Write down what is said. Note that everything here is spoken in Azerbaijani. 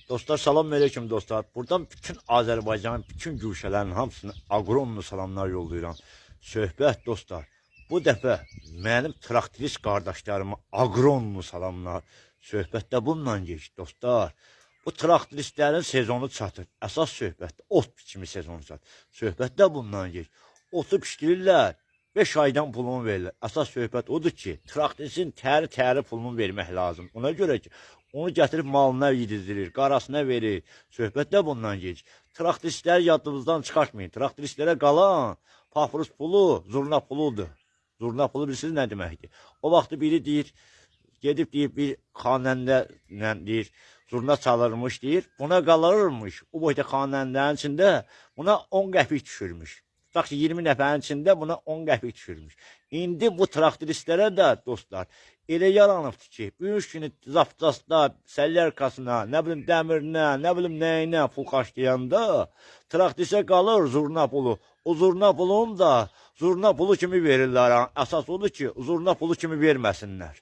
Dostlar, salam aleyküm dostlar. Buradan bütün Azərbaycanın bütün güşələrin hamısını aqronlu salamlar yollayıram. Söhbət dostlar, bu dəfə mənim traktorist qardaşlarıma aqronlu salamlar. Söhbətdə bununla geç dostlar. Bu traktoristlərin sezonu çatır. Əsas söhbətdə ot biçimi sezonu çatır. Söhbətdə bununla geç. Otu pişirirlər. 5 aydan pulunu verirlər. Əsas söhbət odur ki, traktoristin təri pulunu vermək lazım. Ona görə ki, onu gətirib malına yedizdirir, qarasına verir. Söhbətdə bundan geç. Traktoristləri yadınızdan çıxartmayın. Traktoristlərə qalan pafrus pulu, zurna puludur. Zurna pulu bilirsiniz nə deməkdir? O vaxtı biri deyir, gedib deyir, bir xanəndə deyir, zurna çalırmış deyir, buna qalırmış. O boyda xanəndənin içində buna 10 qəpik düşürmüş. Tutaq ki, 20 nəfərin içində buna 10 qəpik düşürmüş. İndi bu traktoristlərə də dostlar, elə yaranıbdır ki, büyük günü zaptasda, səlyarkasına, nə bilim dəmirinə, nə bilim nəyinə pul xaçlayanda traktorisə qalır zurna pulu. O zurna pulunu da zurna pulu kimi verirlər. Əsas odur ki, zurna pulu kimi verməsinlər.